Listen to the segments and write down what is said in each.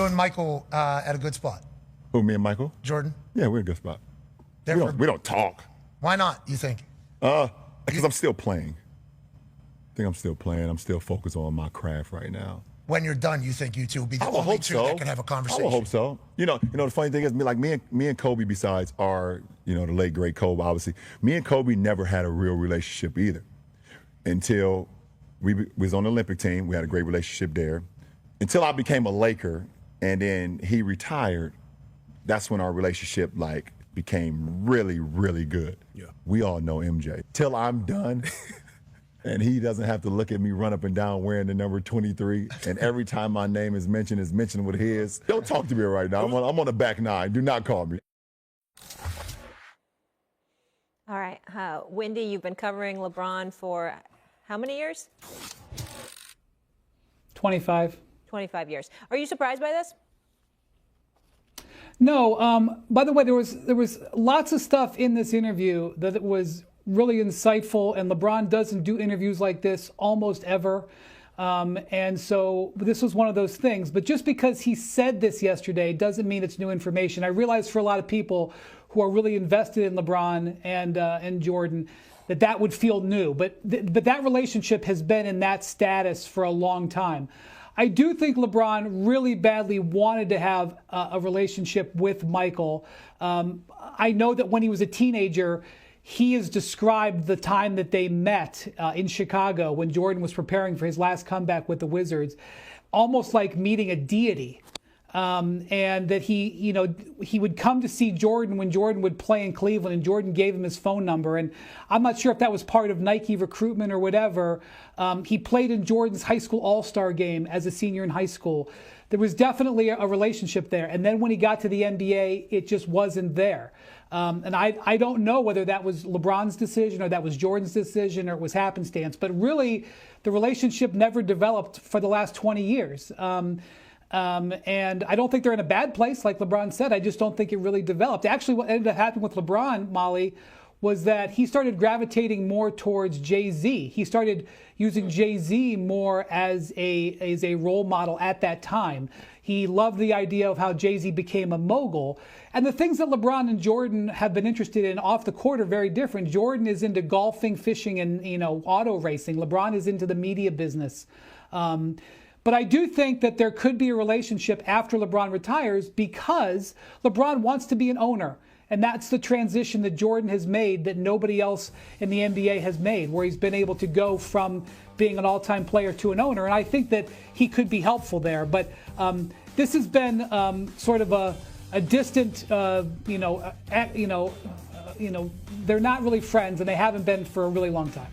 and Michael at a good spot? Who, me and Michael? Jordan? Yeah, we're in a good spot. Therefore, We don't talk. Why not, you think? Because I'm still playing. I think I'm still playing. I'm still focused on my craft right now. When you're done, you think you two will be the only two that can have a conversation? I would hope so. You know, the funny thing is, me and Kobe, besides our, the late great Kobe, obviously, me and Kobe never had a real relationship either. Until we was on the Olympic team, we had a great relationship there. Until I became a Laker, and then he retired. That's when our relationship became really, really good. Yeah. We all know MJ. Till I'm done. And he doesn't have to look at me run up and down wearing the number 23. And every time my name is mentioned with his. Don't talk to me right now. I'm on the back nine. Do not call me. All right. Wendy, you've been covering LeBron for how many years? 25. 25 years. Are you surprised by this? No. By the way, there was lots of stuff in this interview that was really insightful, and LeBron doesn't do interviews like this almost ever. And so this was one of those things. But just because he said this yesterday doesn't mean it's new information. I realize for a lot of people who are really invested in LeBron and Jordan that would feel new. But that relationship has been in that status for a long time. I do think LeBron really badly wanted to have a relationship with Michael. I know that when he was a teenager, he has described the time that they met in Chicago when Jordan was preparing for his last comeback with the Wizards, almost like meeting a deity. And that he would come to see Jordan when Jordan would play in Cleveland, and Jordan gave him his phone number. And I'm not sure if that was part of Nike recruitment or whatever. He played in Jordan's high school all-star game as a senior in high school. There was definitely a relationship there. And then when he got to the NBA, it just wasn't there. And I don't know whether that was LeBron's decision or that was Jordan's decision or it was happenstance. But really, the relationship never developed for the last 20 years. And I don't think they're in a bad place, like LeBron said. I just don't think it really developed. Actually, what ended up happening with LeBron, Molly, was that he started gravitating more towards Jay-Z. He started using Jay-Z more as a role model at that time. He loved the idea of how Jay-Z became a mogul. And the things that LeBron and Jordan have been interested in off the court are very different. Jordan is into golfing, fishing, and auto racing. LeBron is into the media business. But I do think that there could be a relationship after LeBron retires because LeBron wants to be an owner. And that's the transition that Jordan has made that nobody else in the NBA has made, where he's been able to go from being an all-time player to an owner. And I think that he could be helpful there. But this has been sort of a distant, they're not really friends, and they haven't been for a really long time.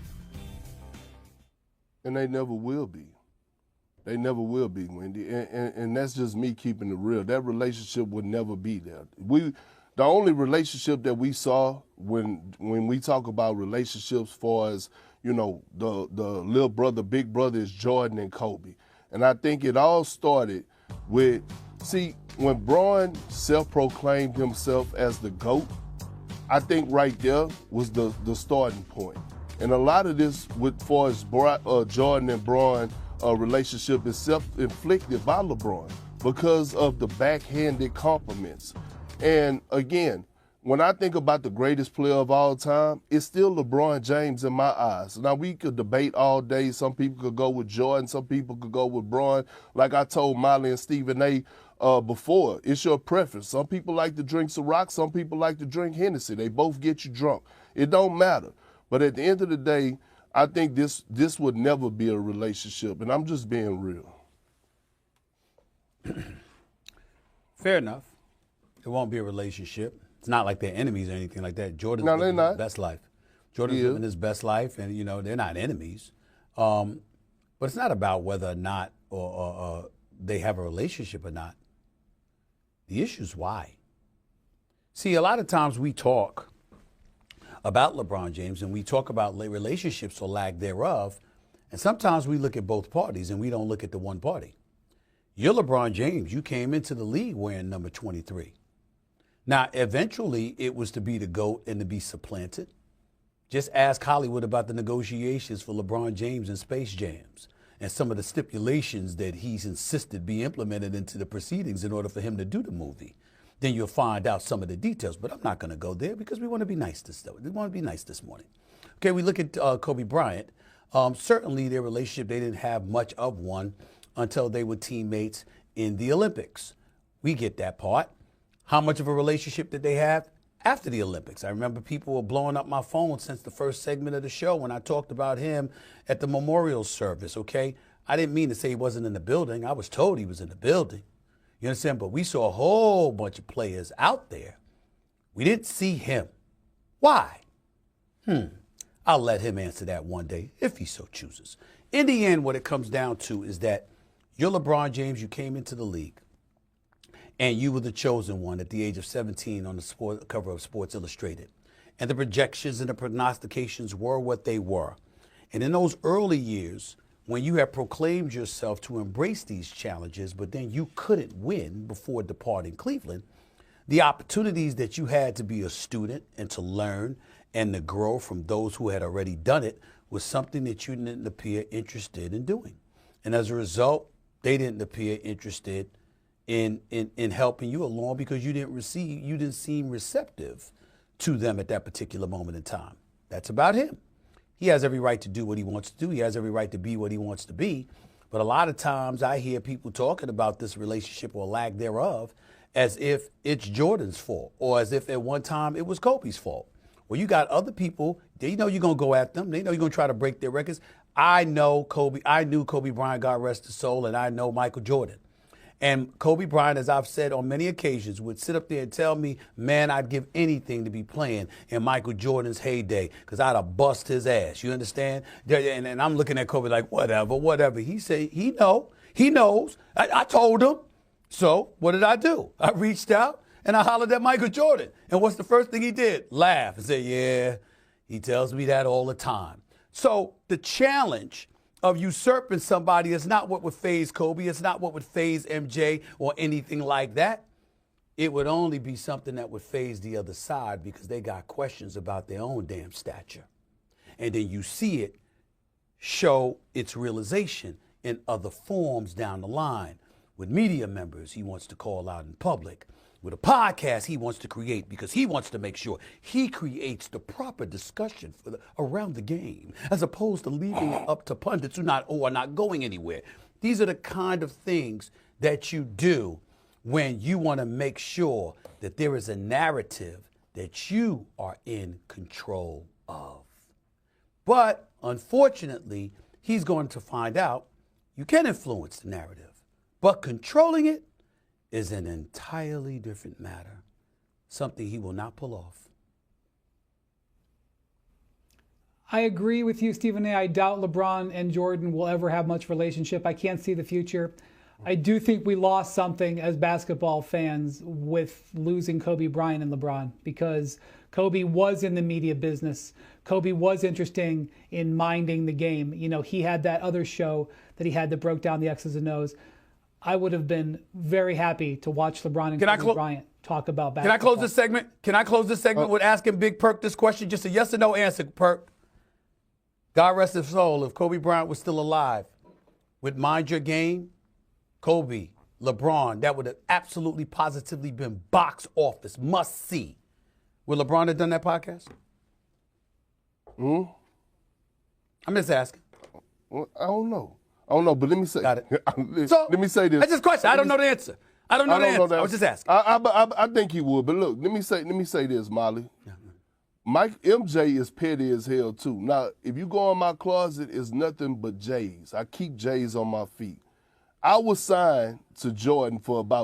And they never will be. They never will be, Wendy. And that's just me keeping it real. That relationship would never be there. The only relationship that we saw when we talk about relationships far as, the little brother, big brother is Jordan and Kobe. And I think it all started with, when Bron self-proclaimed himself as the GOAT, I think right there was the starting point. And a lot of this, far as Jordan and Bron relationship, is self-inflicted by LeBron because of the backhanded compliments. And again, when I think about the greatest player of all time, it's still LeBron James in my eyes. Now, we could debate all day. Some people could go with Jordan. Some people could go with Bron. Like I told Molly and Stephen A. Before, it's your preference. Some people like to drink Ciroc. Some people like to drink Hennessy. They both get you drunk. It don't matter. But at the end of the day, I think this would never be a relationship, and I'm just being real. Fair enough. It won't be a relationship. It's not like they're enemies or anything like that. Jordan's living his best life. Jordan's living his best life, and they're not enemies. But it's not about whether or not or they have a relationship or not. The issue is why. See, a lot of times we talk about LeBron James and we talk about relationships or lack thereof, and sometimes we look at both parties and we don't look at the one party. You're LeBron James. You came into the league wearing number 23. Now, eventually, it was to be the GOAT and to be supplanted. Just ask Hollywood about the negotiations for LeBron James and Space Jams and some of the stipulations that he's insisted be implemented into the proceedings in order for him to do the movie, then you'll find out some of the details. But I'm not going to go there because we want to be nice this morning. Okay, we look at Kobe Bryant. Certainly their relationship, they didn't have much of one until they were teammates in the Olympics. We get that part. How much of a relationship did they have after the Olympics? I remember people were blowing up my phone since the first segment of the show when I talked about him at the memorial service, okay? I didn't mean to say he wasn't in the building. I was told he was in the building. You understand? But we saw a whole bunch of players out there. We didn't see him. Why? I'll let him answer that one day if he so chooses. In the end, what it comes down to is that you're LeBron James, you came into the league, and you were the chosen one at the age of 17 on the cover of Sports Illustrated. And the projections and the prognostications were what they were. And in those early years, when you had proclaimed yourself to embrace these challenges, but then you couldn't win before departing Cleveland, the opportunities that you had to be a student and to learn and to grow from those who had already done it was something that you didn't appear interested in doing. And as a result, they didn't appear interested in helping you along because you didn't seem receptive to them at that particular moment in time. That's about him. He has every right to do what he wants to do. He has every right to be what he wants to be. But a lot of times I hear people talking about this relationship or lack thereof as if it's Jordan's fault or as if at one time it was Kobe's fault. Well, you got other people, they know you're going to go at them. They know you're going to try to break their records. I knew Kobe Bryant, God rest his soul, and I know Michael Jordan. And Kobe Bryant, as I've said on many occasions, would sit up there and tell me, man, I'd give anything to be playing in Michael Jordan's heyday because I'd have bust his ass. You understand? And I'm looking at Kobe like, whatever. He said, he knows. I told him. So what did I do? I reached out and I hollered at Michael Jordan. And what's the first thing he did? Laugh and say, yeah, he tells me that all the time. So the challenge of usurping somebody is not what would faze Kobe. It's not what would faze MJ or anything like that. It would only be something that would faze the other side because they got questions about their own damn stature. And then you see it show its realization in other forms down the line. With media members he wants to call out in public. With a podcast he wants to create because he wants to make sure he creates the proper discussion around the game as opposed to leaving it up to pundits who are not going anywhere. These are the kind of things that you do when you want to make sure that there is a narrative that you are in control of. But unfortunately, he's going to find out you can influence the narrative, but controlling it is an entirely different matter, something he will not pull off. I agree with you, Stephen A. I doubt LeBron and Jordan will ever have much relationship. I can't see the future. I do think we lost something as basketball fans with losing Kobe Bryant and LeBron because Kobe was in the media business. Kobe was interesting in minding the game. You know, he had that other show that he had that broke down the X's and O's. I would have been very happy to watch LeBron and Kobe Bryant talk about basketball. Can I close this segment with asking Big Perk this question? Just a yes or no answer, Perk. God rest his soul. If Kobe Bryant was still alive, would Mind Your Game, Kobe, LeBron, that would have absolutely positively been box office, must see. Would LeBron have done that podcast? I'm just asking. Well, I don't know, but let me say. Got it. Let me say this. That's just a question. I don't know the answer. I was just asking. I think he would, but look, let me say this, Molly. MJ is petty as hell too. Now, if you go in my closet, it's nothing but J's. I keep J's on my feet. I was signed to Jordan for about